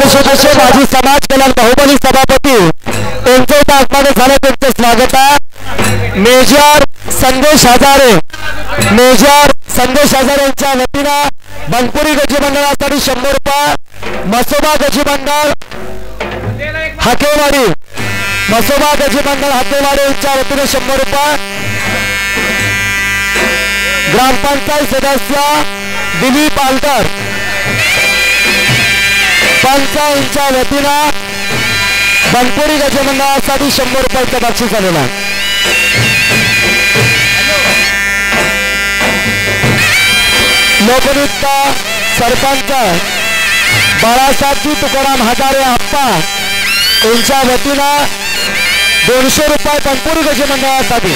परिषदेचे माजी समाज कल्याण बाहुबली सभापती त्यांचे आगमन झाले, त्यांचे स्वागत आहे। मेजर संदेश हजारे यांच्या वतीनं बनपुरी गजी मंडळासाठी 100 रुपये, मसोबा गजी मंडळ हाकेवाडी यांच्या वतीने 100 रुपये, ग्रामपंचायत सदस्य दिलीप आलकर यांच्या वतीनं बनपुरी गजी मंडळासाठी 100 रुपयाचं बक्षीस आलेलं आहे। लोकनृत्य सरपंच बाळासाहेबजी तुकाराम हजारे आप्पा यांच्या वतीनं 200 रुपये बनपुरी गजी मंडळासाठी।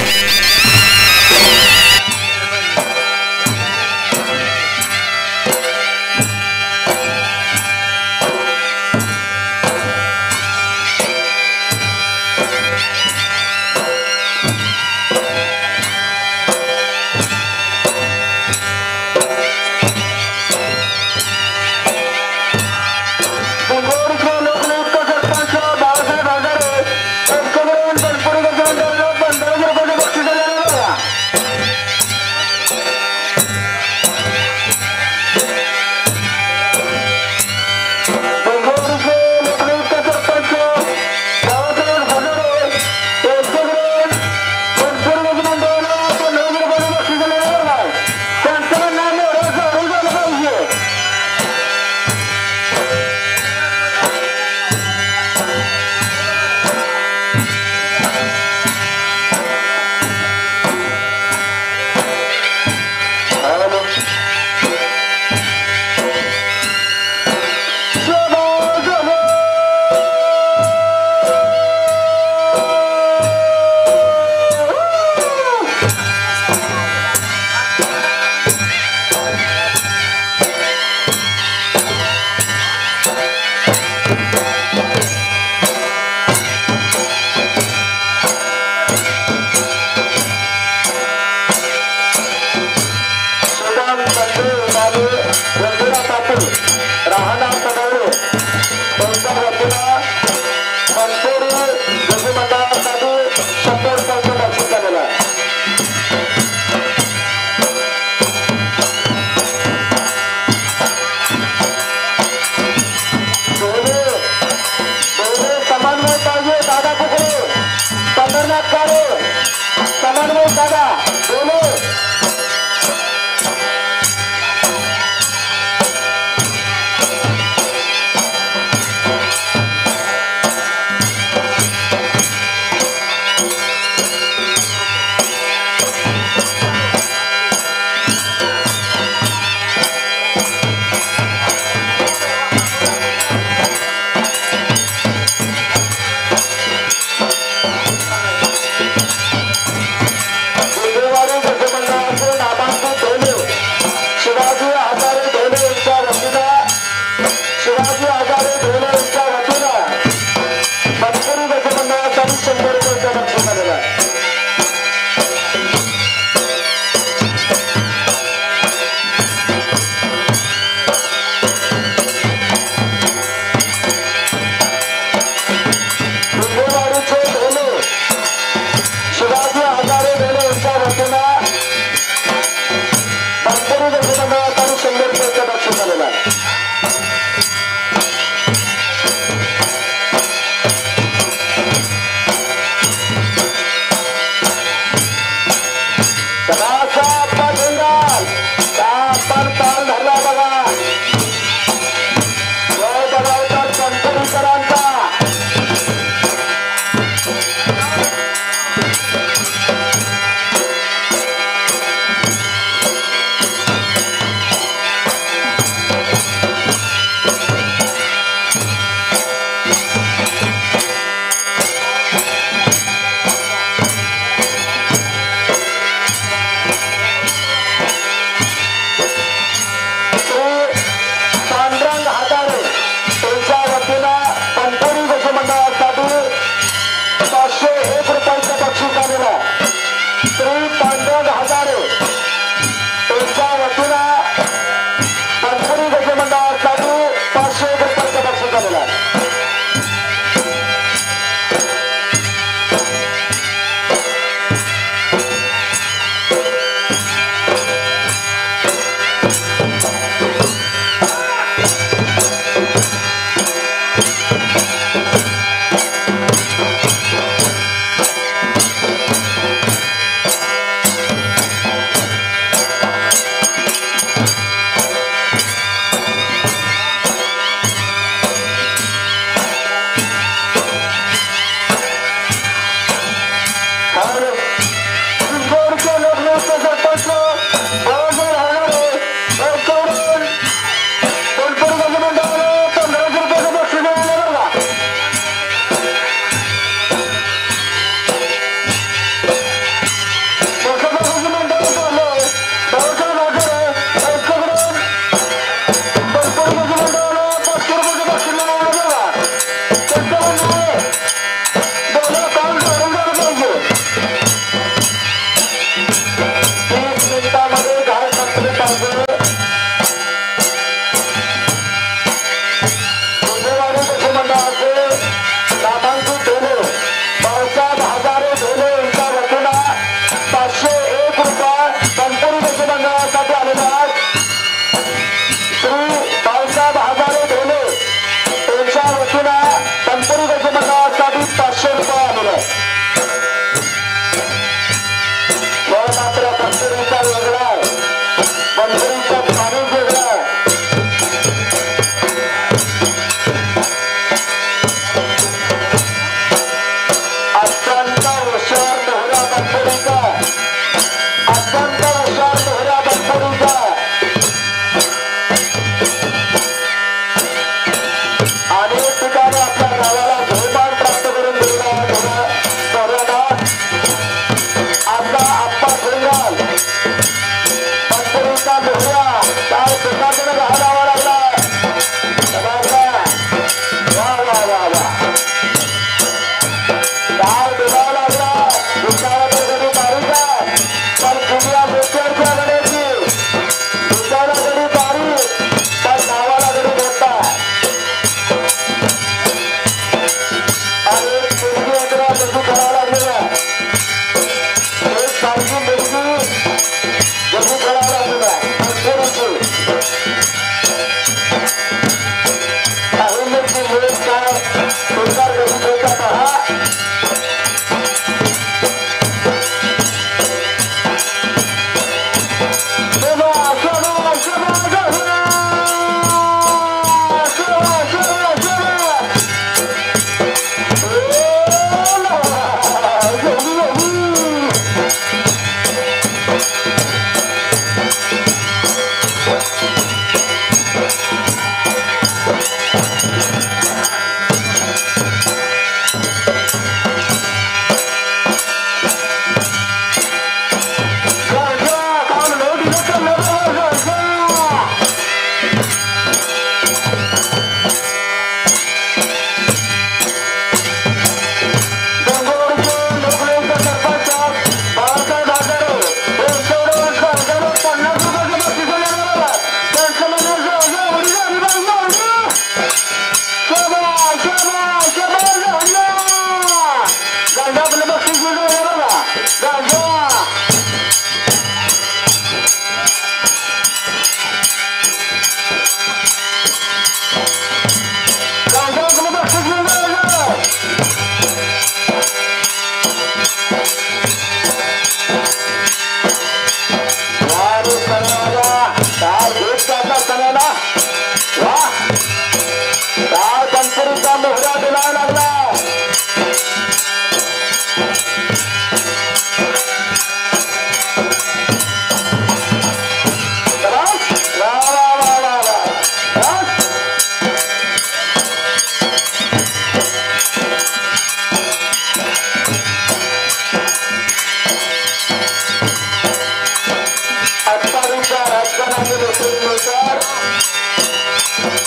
अत्तारीच्या राजकारणाचे नेतृत्व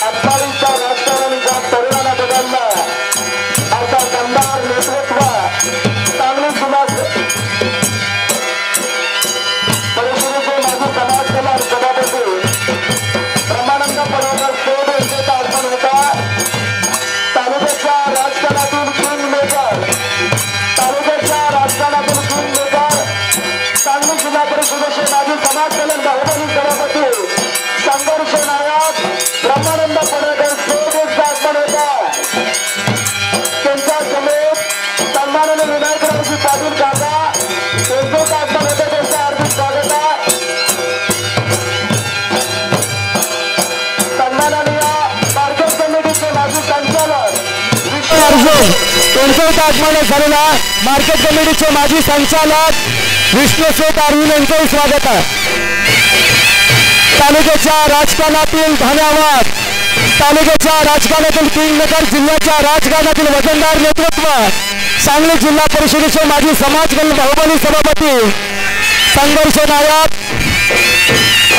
अत्तारीच्या राजकारणाच्या तरुणाला बदलला असा दमदार नेतृत्व चांगली सुनास परिषदेचे माजी समाज कल्याण सभापती ब्रह्मानंद पडवकर सोड यांचे आगमन होता. तालुक्याच्या राजकारणातून किंग मेकर तालुक्याच्या राजकारणातून किंग मेकर सांगली जिल्हा परिषदेचे माजी समाज कल्याण बाहुबली सभापती संघर्ष नायक ब्रह्मानंद पडवकर सोड यांचे आगमन होता. त्यांच्या समेत सन्माननीय विनायकरावजी पाटील काका यांचे आगमन होते. त्यांचं हार्दिक स्वागत आहे. सन्माननीय मार्केट कमिटीचे माजी संचालक अर्जुन यांचं आगमन झालेला मार्केट कमिटीचे माजी संचालक विष्णू शेठ अर्जुन यांचंही स्वागत आहे. तालुक्याच्या राजकारणातील धन्यवाद तालुक्याच्या राजकारणातील किंगमेकर जिल्ह्याच्या राजकारणातील वजनदार नेतृत्व सांगली जिल्हा परिषदेचे माजी समाज कल्याण बाहुबली सभापती संघर्ष नायक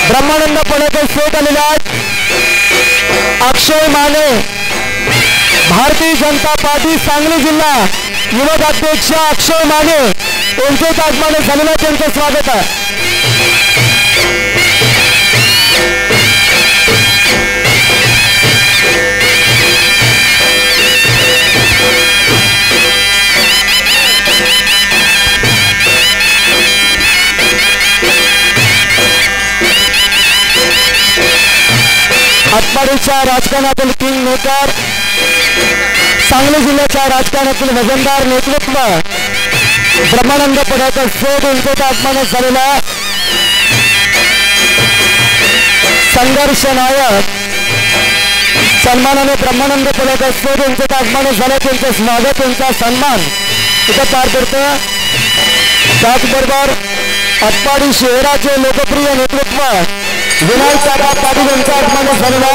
ब्रह्मानंद पडवकर शेठ आलेले आहेत. अक्षय माने भारतीय जनता पार्टी सांगली जिल्हा युवक अध्यक्ष अक्षय माने यांचे आगमन झालेलं त्यांचं स्वागत आहे. आटपाडीच्या राजकारणातील किंग मेकर सांगली जिल्ह्याच्या राजकारणातील वजनदार नेतृत्व ब्रह्मानंद पडवकर शेठ यांचे आगमन झालेला संघर्ष नायक सन्मानाने ब्रह्मानंद पडवकर शेठ यांचे आगमन झाले. त्यांचं स्वागत त्यांचा सन्मान इथं पार पडतं. त्याचबरोबर आटपाडी शहराचे लोकप्रिय नेतृत्व विनायकराव पाटील यांचं आगमन झालेला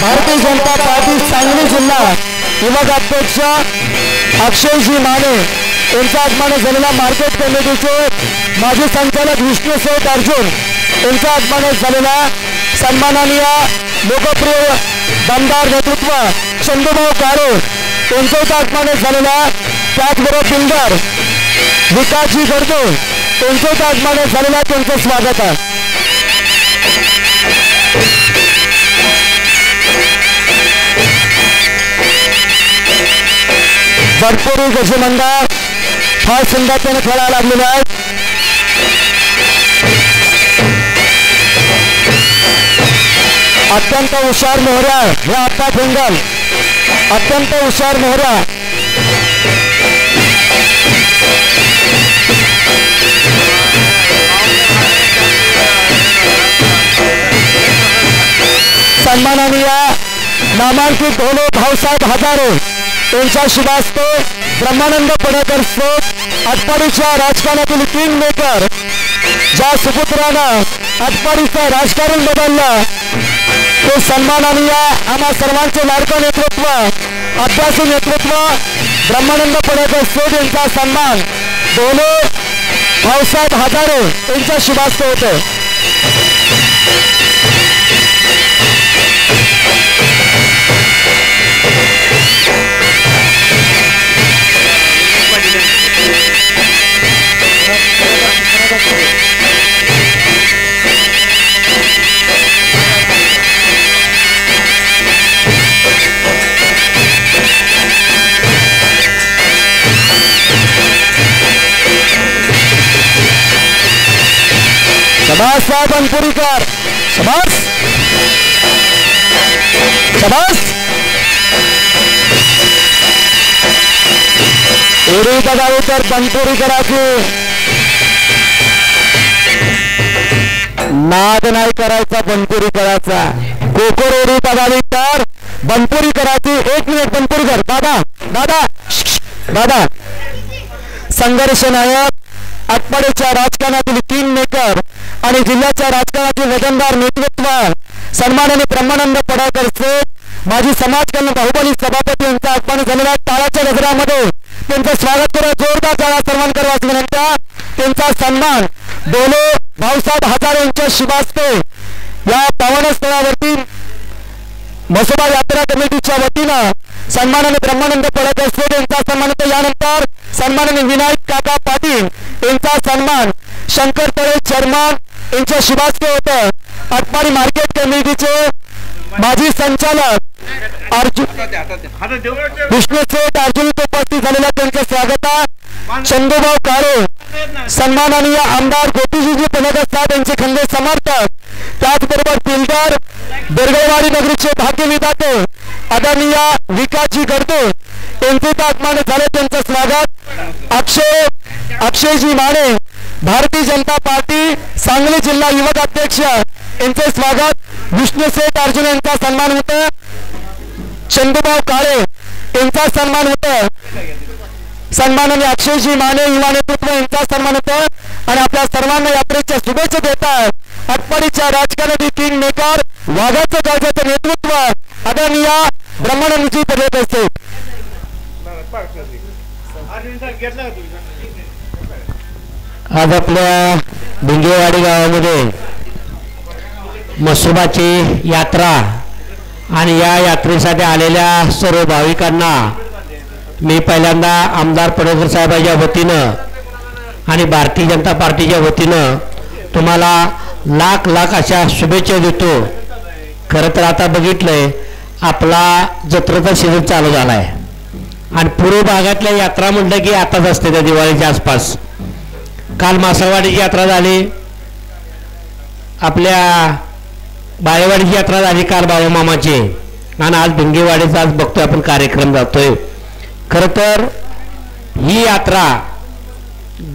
भारतीय जनता पार्टी सांगली जिल्हा युवक अध्यक्ष अक्षयजी माने यांचं आगमन झालेला मार्केट कमिटीचे माजी संचालक विष्णू शेठ अर्जुन यांचं आगमन झालेला सन्माननीय लोकप्रिय दमदार नेतृत्व चंदूभाऊ काळे यांचं आगमन झालेला. त्याचबरोबर बिल्डर विकासजी गडदे यांचं आगमन झालेला त्यांचं स्वागत आहे. भरपूर गजमंडळ फार सुंदरतेने खेळायला लागलेले आहेत. अत्यंत हुशार मोहऱ्या हे आता फिंगल अत्यंत हुशार मोहऱ्या सन्माननीय नामांकित ढोले भाऊसाहेब हजारे यांच्या शुभास्ते ब्रह्मानंद पडवकर शेठ आटपाडीच्या राजकारणातील किंग मेकर ज्या सुपुत्रानं आटपाडीचं राजकारण बदललं ते सन्माननीय आम्हा सर्वांचे लाडकं नेतृत्व अभ्यासू नेतृत्व ब्रह्मानंद पडवकर शेठ यांचा सन्मान ढोले भाऊसाहेब हजारे यांच्या शुभास्ते होते. शाबाश साहेब बनपुरीकर शाबाश शाबाश. एरी बघावी तर बनपुरीकराची नाद नाही करायचा बनपुरीकराचा. कोकोर एरी बघावी तर बनपुरीकराची. एक मिनिट बनपुरीकर दादा दादा दादा. संघर्ष नायक आटपाडीच्या राजकारणातील किंग मेकर आणि जिल्ह्याच्या राजकारणातील वजनदार नेतृत्व सन्माननीय ब्रह्मानंद पडवकर शेठ माजी समाज कल्याण बाहुबली सभापती यांचं आगमन झालेल्या टाळाच्या गजरामध्ये त्यांचं स्वागत करा. जोरदार टाळा सर्वांना करावाच विनंती. त्यांचा सन्मान डोले भाऊसाहेब हजारे यांच्या शुभास्ते या पावन स्थळावरती म्हसोबा यात्रा कमिटीच्या वतीनं सन्माननीय ब्रह्मानंद पडळकर साहेब यांचा सन्मान होता। यानंतर सन्माननीय विनायक काका पाटील यांचा सन्मान शंकर तळे चेअरमन यांच्या शुभास्ते होतं। आटपाडी मार्केट कमिटीचे माजी संचालक विष्णू शेठ अर्जुन उपस्थित झालेल्या त्यांचं स्वागत आहे। चंदूभाऊ काळे सन्माननीय आमदार गोपीजी पडळकर साहेब यांचे खंदे समर्थक, त्याचबरोबर बिल्डर बेरगळवाडी नगरीचे भाग्यविधाते आदरणीय विकासजी गडदे यांचे आगमन झाले, त्यांचं स्वागत। अक्षयजी माने भारतीय जनता पार्टी सांगली जिल्हा युवक अध्यक्ष यांचे स्वागत। विष्णू शेठ अर्जुन यांचा सन्मान होतं। चंदूभाऊ काळे यांचा सन्मान होतं। सन्माननीय अक्षयजी माने युवा नेतृत्व यांचा सन्मान होतं आणि आपल्या सर्वांना यात्रेच्या शुभेच्छा देतात। आटपाडीच्या राजकारणी किंग मेकर वाघाचं गावचं नेतृत्व आदरणीय ब्रह्मानंदजी पडळकर साहेब। आज आपल्या भिंगेवाडी गावामध्ये म्हसोबाची यात्रा आणि या यात्रेसाठी आलेल्या सर्व भाविकांना मी पहिल्यांदा आमदार पडळकर साहेबांच्या वतीनं आणि भारतीय जनता पार्टीच्या वतीनं तुम्हाला लाख लाख अशा शुभेच्छा देतो। खरं तर आता बघितलंय आपला जत्रेचा सीझन चालू झाला आहे आणि पूर्व भागातल्या यात्रा म्हटलं की आताच असते त्या दिवाळीच्या आसपास। काल मासावाडीची यात्रा झाली, आपल्या बाळेवाडीची यात्रा झाली काल बाळूमामाची, आणि आज भिंगेवाडीचा आज बघतोय आपण कार्यक्रम जातोय। खरं तर ही यात्रा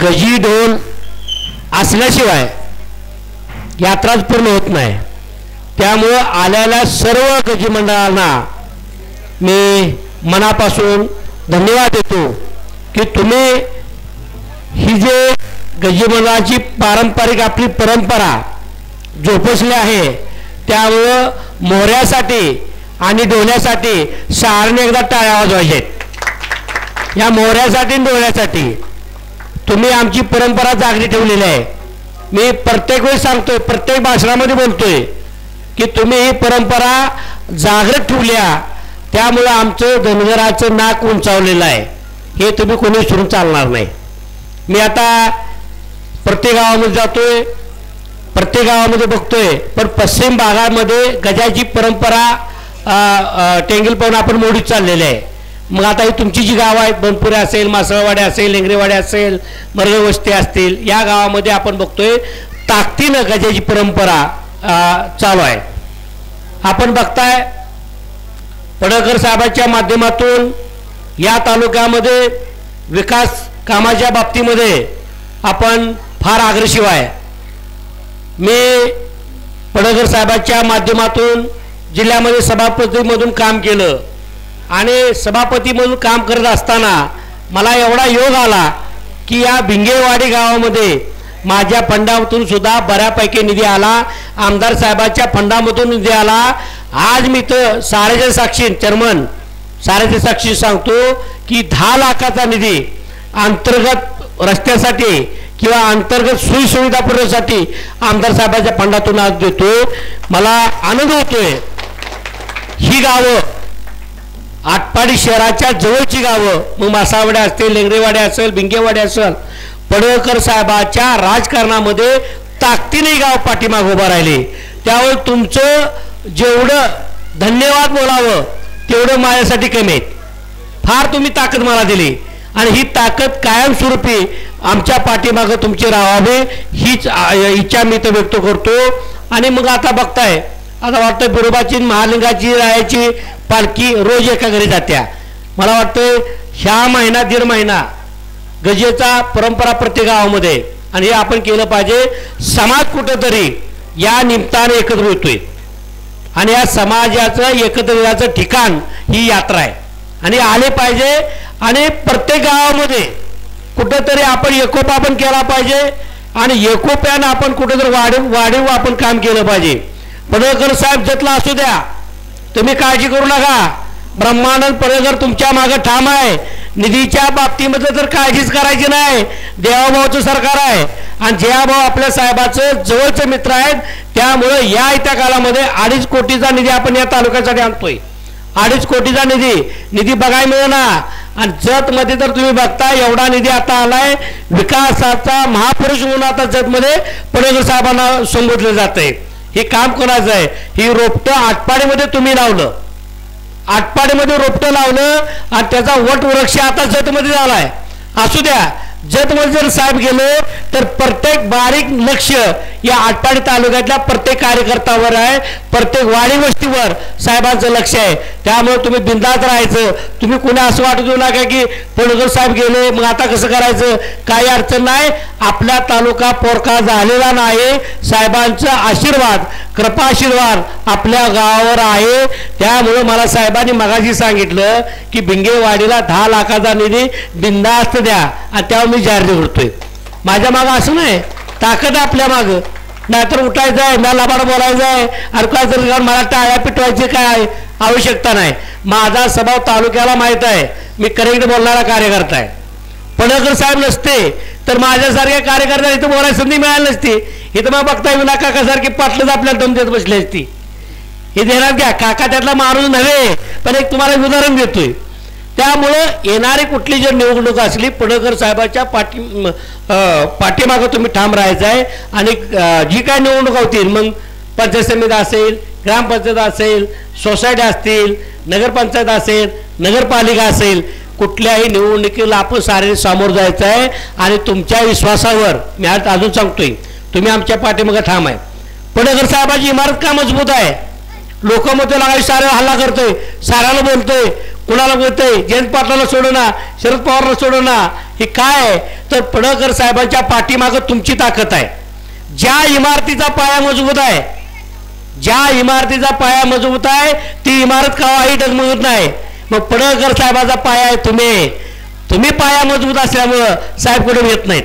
गजी ढोल असल्याशिवाय यात्राच पूर्ण होत नाही। त्यामुळं आलेल्या सर्व गजी मंडळांना मी मनापासून धन्यवाद देतो की तुम्ही ही जे गजी मंडळाची पारंपरिक आपली परंपरा जोपासली आहे, त्यामुळं मोहऱ्यासाठी आणि डोल्यासाठी सारने एकदा टाळ्या वाजवायचे। या मोहऱ्यासाठी आणि डोल्यासाठी तुम्ही आमची परंपरा जागरी ठेवलेली आहे। मी प्रत्येक वेळी सांगतोय, प्रत्येक भाषणामध्ये बोलतोय की तुम्ही ही परंपरा जागृत ठेवल्या, त्यामुळं आमचं धनगराचं नाक उंचावलेलं आहे, हे तुम्ही कोणी विसरून चालणार नाही। मी आता प्रत्येक गावामध्ये जातोय, प्रत्येक गावामध्ये बघतोय, पण पश्चिम भागामध्ये गजाची परंपरा टेंगलपण आपण मोडीत चाललेली आहे। मग आता ही तुमची जी गावं आहेत, बनपुरे असेल, मासळवाडी असेल, लेंगरेवाडी असेल, मरगवस्ती असतील, या गावामध्ये आपण बघतोय ताकदीनं गजाची परंपरा चालू आहे। आपण बघताय पडळकर साहेबांच्या माध्यमातून या तालुक्यामध्ये विकास कामाच्या बाबतीमध्ये आपण फार अग्रेसिव्ह आहे। मी पडळकर साहेबांच्या माध्यमातून जिल्ह्यामध्ये सभापतीमधून काम केलं आणि सभापतीमधून काम करत असताना मला एवढा योग आला की या भिंगेवाडी गावामध्ये माझ्या फंडामधून सुद्धा बऱ्यापैकी निधी आला, आमदार साहेबांच्या फंडामधून निधी आला। आज मी तर सारेच्या साक्षी चेअरमन सारेच्या साक्षी सांगतो की 10 लाखाचा निधी अंतर्गत रस्त्यासाठी किंवा अंतर्गत सोयीसुविधा पुरवण्यासाठी आमदार साहेबांच्या फंडातून आज देतो। मला आनंद होतोय। ही गावं आटपाडी शहराच्या जवळची गावं, मग मासावडे असतील, लेंगरेवाडी असेल, भिंगेवाडी असेल, पडळकर साहेबांच्या राजकारणामध्ये ताकदीने गाव पाठीमाग उभा राहिले। त्यामुळे तुमचं जेवढं धन्यवाद बोलावं तेवढं माझ्यासाठी कमी आहे। फार तुम्ही ताकद मला दिली आणि ही ताकद कायमस्वरूपी आमच्या पाठीमागं तुमची राहावी हीच इच्छा मी तर व्यक्त करतो। आणि मग आता बघताय, आता वाटतं बिरोबाची महालिंगाची रायाची पालखी रोज एका घरी जात्या। मला वाटतं ह्या महिना दीड महिना गजेचा परंपरा प्रत्येक गावामध्ये, आणि हे आपण केलं पाहिजे। समाज कुठंतरी या निमित्ताने एकत्र होतोय आणि या समाजाचं एकत्र येण्याचं ठिकाण ही यात्रा आहे आणि आले पाहिजे। आणि प्रत्येक गावामध्ये कुठंतरी आपण एकोपा आपण केला पाहिजे आणि एकोप्यानं आपण कुठेतरी वाढीव आपण काम केलं पाहिजे। पडळकर साहेब जतला असू द्या, तुम्ही काळजी करू नका, ब्रह्मानंद पडळकर तुमच्या मागे ठाम आहे। निधीच्या बाबतीमध्ये तर काळजीच करायची नाही. देवाभाऊचं सरकार आहे आणि जयाभाऊ आपल्या साहेबाचं जवळचे मित्र आहेत. त्यामुळं या येत्या काळामध्ये 2.5 कोटीचा निधी आपण या तालुक्यासाठी आणतोय. 2.5 कोटीचा निधी बघायला मिळेना. आणि जतमध्ये तर तुम्ही बघता एवढा निधी आता आलाय. विकासाचा महापुरुष म्हणून आता जतमध्ये पडळकर साहेबांना संबोधलं जात आहे. हे काम कोणाचं आहे? ही रोपटं आटपाडीमध्ये तुम्ही लावलं. आटपाडीमध्ये रोपटं लावलं आणि त्याचा वटवृक्ष आता जतमध्ये झालाय. असू द्या, जतमध्ये जर साहेब गेलो तर प्रत्येक बारीक लक्ष या आटपाडी तालुक्यातल्या प्रत्येक कार्यकर्त्यावर आहे. प्रत्येक वाडी वस्तीवर साहेबांचं लक्ष आहे. त्यामुळे तुम्ही बिंदास राहायचं. तुम्ही कुणा असं वाटू देऊ नका की पडळकर साहेब गेले मग आता कसं करायचं. काही अडचण नाही. आपला तालुका पोरका झालेला नाही. साहेबांचा आशीर्वाद, कृपा आशीर्वाद आपल्या गावावर आहे. त्यामुळे मला साहेबांनी मगाशी सांगितलं की भिंगेवाडीला 10 लाखाचा निधी बिंदास्त द्या आणि त्यावर मी जाहीर करतोय. माझ्या मागं असं नाही, ताकद आपल्या मागं. नाहीतर उठायचं आहे, ना लबाड बोलायचं आहे आणि काय तर मला टाळ्या पिटवायची काय आवश्यकता नाही. माझा स्वभाव तालुक्याला माहीत आहे. मी करेक्ट बोलणारा कार्यकर्ता आहे. पडळकर साहेब नसते तर माझ्यासारख्या कार्यकर्त्याला इथं बोलायची संधी मिळाली नसती. इथं मग बघताय विना काकासारखी पाटलंच आपल्याला दम देत बसली असती. हे देणार घ्या, काका त्यातला माणूस नव्हे, पण एक तुम्हाला उदाहरण देतोय. त्यामुळं येणारी कुठली जर निवडणूक असली पडळकर साहेबाच्या पाठीमागं तुम्ही ठाम राहायचं आहे. आणि जी काय निवडणूक होतील मग पंचायत समिती असेल, ग्रामपंचायत असेल, सोसायटी असतील, नगरपंचायत असेल, नगरपालिका असेल, कुठल्याही निवडणुकीला आपण सारे सामोरं जायचं आहे. आणि तुमच्या विश्वासावर मी आज अजून सांगतोय, तुम्ही आमच्या पाठीमागं ठाम आहे. पडळकर साहेबाची इमारत का मजबूत आहे? लोक मग लागायला साऱ्या हल्ला करतोय, साऱ्याला बोलतोय, कुणाला बोलतोय, जयंत पाटलाला सोडना, शरद पवारला सोडना. हे काय तर पडळकर साहेबांच्या पाठीमागं तुमची ताकद आहे. ज्या इमारतीचा पाया मजबूत आहे, ज्या इमारतीचा पाया मजबूत आहे ती इमारत केव्हाही डगमगत नाही. मग पडळकर साहेबाचा पाया आहे तुम्ही पाया मजबूत असल्यामुळं साहेब कुठे येत नाहीत.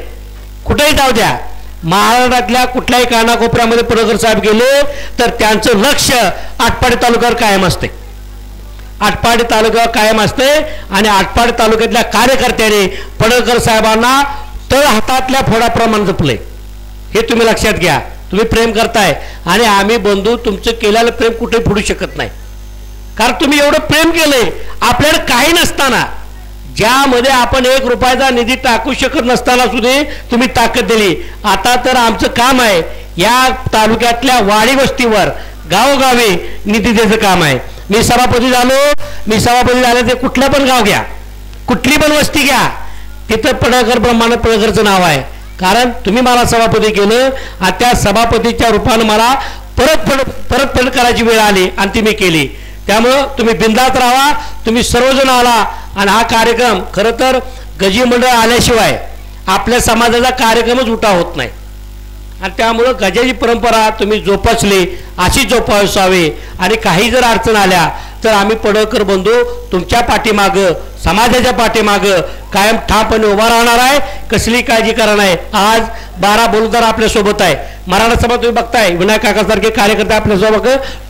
कुठेही जाऊ द्या, महाराष्ट्रातल्या कुठल्याही कानाकोपऱ्यामध्ये पडळकर साहेब गेले तर त्यांचं लक्ष आटपाडी तालुक्यावर कायम असते. आटपाडी तालुक्यावर कायम असते आणि आटपाडी तालुक्यातल्या कार्यकर्त्याने पडळकर साहेबांना तळ हातातल्या फोडाप्रमाणे जपले. हे तुम्ही लक्षात घ्या. तुम्ही प्रेम करताय आणि आम्ही बंधू तुमचं केलेलं प्रेम कुठे फोडू शकत नाही. कारण तुम्ही एवढं प्रेम केलंय आपल्याला काही नसताना, ज्यामध्ये आपण 1 रुपयाचा निधी टाकू शकत नसताना सुद्धा तुम्ही ताकद दिली. आता तर आमचं काम आहे या तालुक्यातल्या वाडी वस्तीवर गावोगावी निधी द्यायचं काम आहे. मी सभापती झाले ते कुठलं पण गाव घ्या, कुठली पण वस्ती घ्या, तिथं पडळकर ब्रह्मांड पडळकरचं नाव आहे. कारण तुम्ही मला सभापती केलं आणि त्या सभापतीच्या रूपानं मला परतफेड करायची वेळ आली आणि ती मी केली. त्यामुळं तुम्ही बिंदात राहा. तुम्ही सर्वजण आला आणि हा कार्यक्रम खरं तर गजी मंडळ आल्याशिवाय आपल्या समाजाचा कार्यक्रमच उठा होत नाही. आणि त्यामुळं गजाची परंपरा तुम्ही जोपासली अशी जोपासावी. आणि काही जर अडचण आल्या तर आम्ही पडळकर बंधू तुमच्या पाठीमागं, समाजाच्या मागं कायम ठामपणे उभा राहणार आहे. कसली काळजी करा नाही. आज 12 बोलदार आपल्यासोबत आहे. मराठा सभा तुम्ही बघताय, विनायक काकासारखे कार्यकर्ते आपल्यासोबत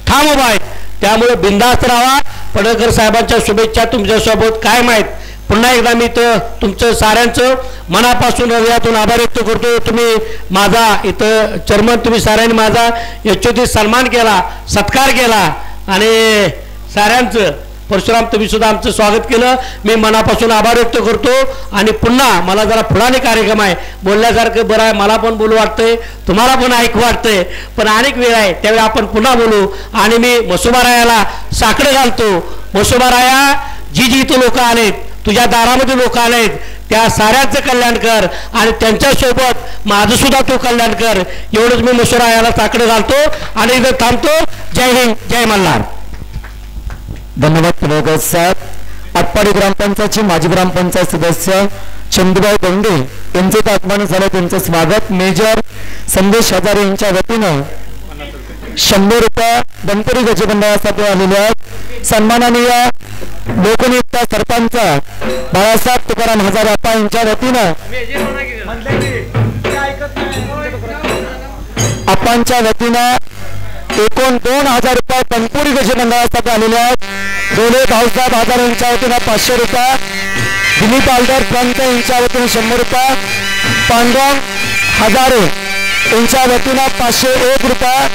ठाम उभा आहेत. त्यामुळे बिंदास्त राहा. पडळकर साहेबांच्या शुभेच्छा तुमच्यासोबत कायम आहेत. पुन्हा एकदा मी तर तुमचं साऱ्यांचं मनापासून हृदयातून आभार व्यक्त करतो. तुम्ही माझा इथं चेअरमन, तुम्ही साऱ्यांनी माझा यशोचित सन्मान केला, सत्कार केला आणि साऱ्यांचं परशुराम तुम्ही सुद्धा आमचं स्वागत केलं. मी मनापासून आभार व्यक्त करतो. आणि पुन्हा मला जरा पुढाने कार्यक्रम आहे, बोलण्यासारखं बरं आहे, मला पण बोलू वाटतंय, तुम्हाला पण ऐकू वाटतंय, पण अनेक वेळ आहे त्यावेळी आपण पुन्हा बोलू. आणि मी म्हसोबारायाला साकडं घालतो. म्हसोबाराया, जी इथं लोक आलेत, तुझ्या दारामध्ये लोक आलेत, त्या साऱ्यांचं कल्याण कर आणि त्यांच्यासोबत माझं सुद्धा तू कल्याण कर. एवढंच मी म्हसोबारायाला साकडं घालतो आणि इथं थांबतो. जय हिंद, जय मल्हार. धन्यवाद पडळकर साहेब. आटपाडी ग्रामपंचायतचे माजी ग्रामपंचायत सदस्य चंदूभाई दंगे यांचे आगमन झालं. त्यांचं स्वागत मेजर संदेश हजारे यांच्या वतीनं 100 रुपये गणपती गज मंडळासाठी आलेले आहेत. सन्माननीय लोकनियुक्त सरपंच बाळासाहेब तुकाराम हजारे यांच्या वतीनं आपांच्या वतीनं एकूण 2000 रुपये तनपुरी गज मंडळासाठी आलेले आहेत. डोले भाऊसाहेब हजारे यांच्या वतीनं 500 रुपये, दिलीप आलदार प्रांत यांच्या वतीने 100 रुपये, पांडुरंग हजारे यांच्या वतीनं 501 रुपये,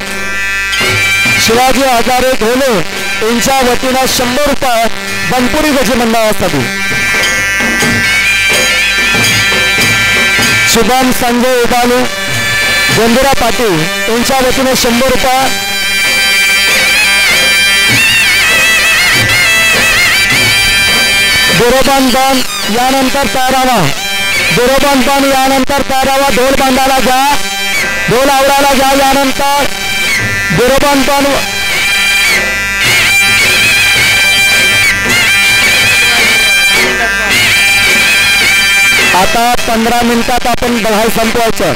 शिवाजी हजारे घोले यांच्या वतीनं 100 रुपये बनपुरी गजी मंडळासाठी, शुभम संजय उबालू गोंधरा पाटील यांच्या वतीने 100 रुपये, बोरोबन बन यानंतर तयारावा, बोरोबन बन यानंतर तयारावा, ढोल बांधायला घ्या, ढोल आवरायला घ्या, यानंतर बोरोबन बन आता 15 मिनिटात आपण बघाय संपवायचं.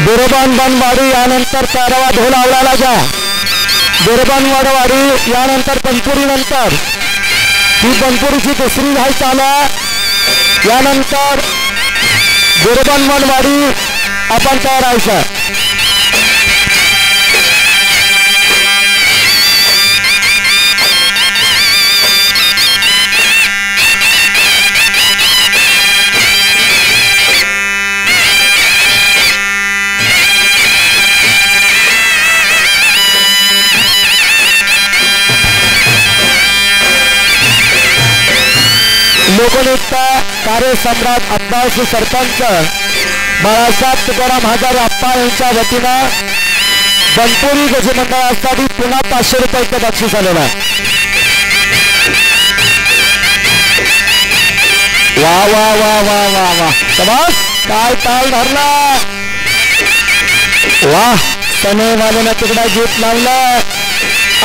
बोरोबन बनवाडी यानंतर तयारावा, ढोल आवरायला घ्या, बोरोबन वाडवाडी यानंतर बनपुरी, नंतर ही बनपुरीची दुसरी घाई चालू, यानंतर बोरोबन बनवाडी आपण तयार राहायचं. लोकनृत्य कार्यसम्राट अब्बासी सरपंच बाळासाहेब तुकाराम हजारे अप्पा यांच्या वतीनं बनपुरी गजी मंडळासाठी पुन्हा 500 रुपयाचं बक्षीस आलेलं आहे. वा वा वा वा वा वा, शाबास, काय ताल धरला, वा, सनेवालेनं तिकडा गीत लावलं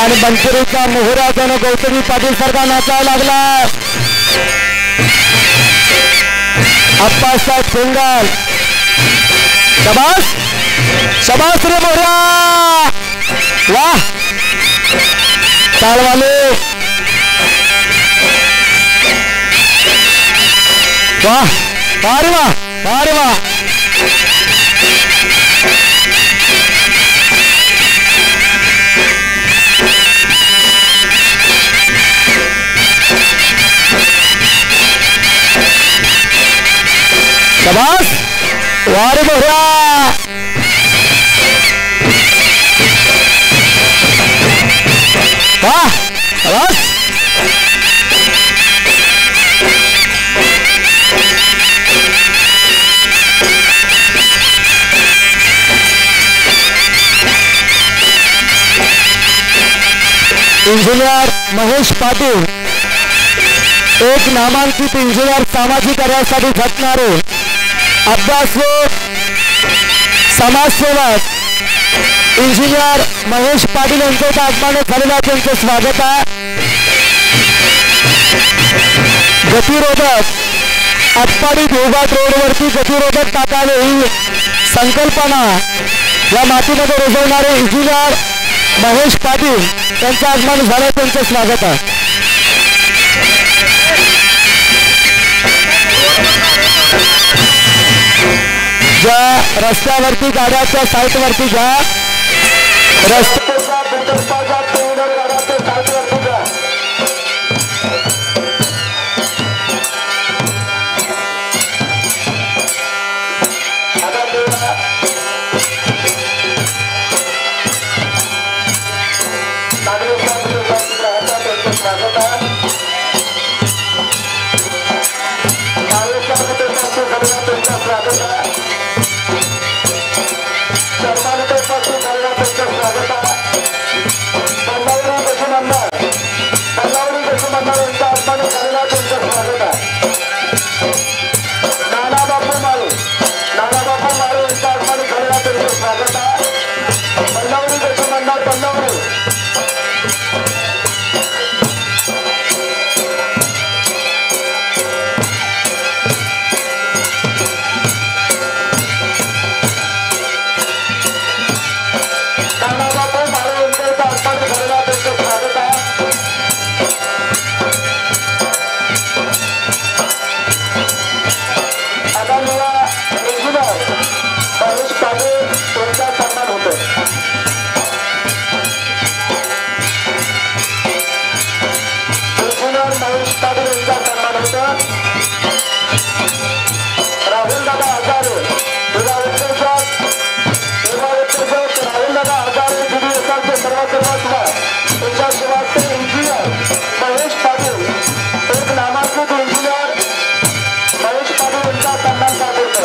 आणि बनपुरीचा मोहरा जण गौतमी पाटील सारखा नाचायला लागला. अप्पासाहेब सिंगल, शाबास, शाबास रे मोहरा, वाह, तालवाले, वाह, अरे वाह, अरे वाह, शाबास, वारे मोहरा, वाह, शाबास, इंजिनियर महेश पाटील एक नामांकित इंजिनियर, सामाजिक कार्यासाठी झटणारे अभ्यासू समाजसेवक इंजिनियर महेश पाटील यांच्या आगमन झालेल्या त्यांचं स्वागत आहे. गतिरोधक आटपाडी देवघाट रोडवरती गतिरोधक टाकावे ही संकल्पना या मातीमध्ये रुजवणारे इंजिनियर महेश पाटील यांचं आगमन झालं, त्यांचं स्वागत आहे. ज्या रस्त्यावरती गाड्याच्या साईटवरती घ्या, इंजिनियर महेश पाटील यांचा सन्मान होता राहुल दादा हजारे राहुल दादा हजारे DDSRचे सर्वात त्यांच्या शिवाय इंजिनियर महेश पाटील एक नामांकित इंजिनियर महेश पाटील यांचा सन्मान करतो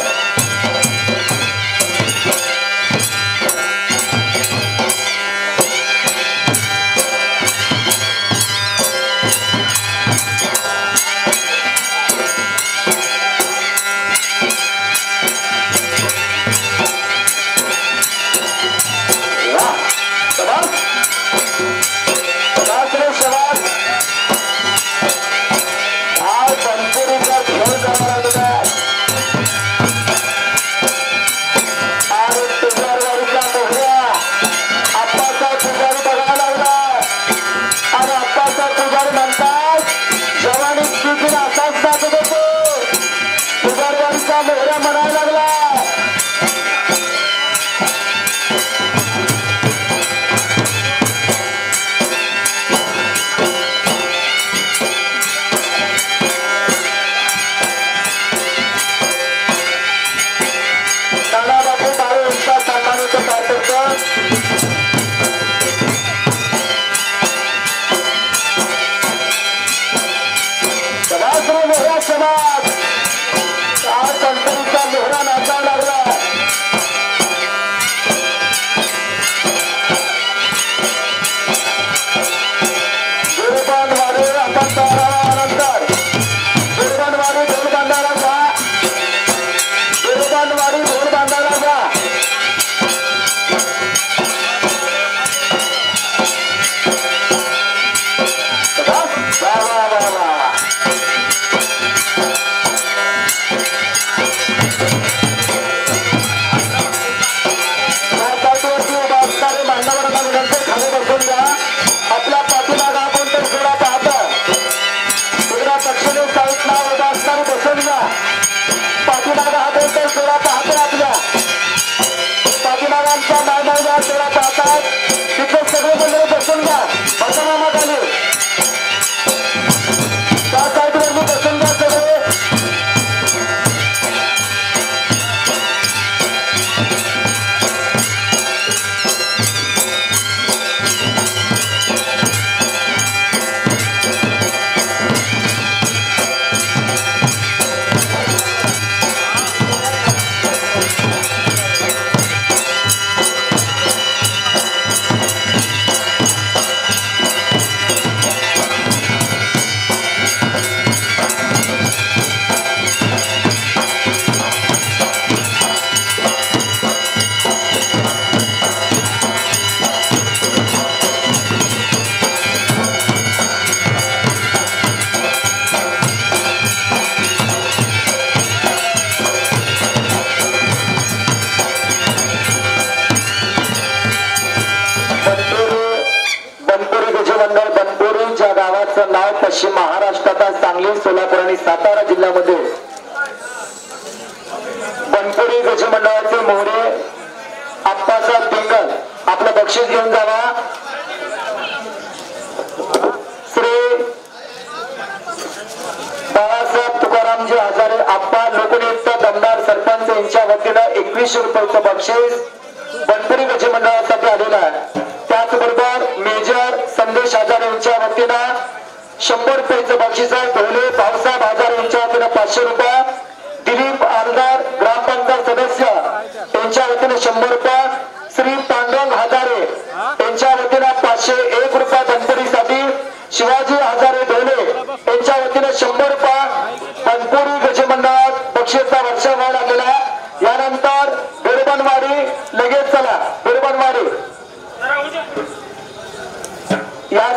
नाव पश्चिम महाराष्ट्रात सांगली सोलापूर आणि सातारा जिल्ह्यामध्ये बनपुरी गज मंडळाचे मोहरे आप्पासाहेब पिंगल आपलं बक्षीस घेऊन जावा. श्री बाळासाहेब तुकारामजी हजारे आप्पा लोकनियुक्त दमदार सरपंच यांच्या वतीनं 2100 रुपयाचं बक्षीस बनपुरी गज मंडळासाठी आलेलं आहे. त्याचबरोबर मेजर संदेश हजारे यांच्या वतीनं 100 रुपयाचं बक्षीस आहे. ढोले भाऊसाहेब हजारे यांच्या वतीनं 500 रुपये. दिलीप आमदार ग्रामपंचायत सदस्य यांच्या वतीनं 100 रुपये. श्री पांडुरंग हजारे यांच्या वतीनं 501 रुपये बनपुरीसाठी. शिवाजी हजारे ढोले यांच्या वतीनं 100 रुपये. बनपुरी गज मंडळात बक्षीसचा वर्षा व्हायला लागलेला. यानंतर बिरबनवाडी लगेच चला बिरबनवाडी या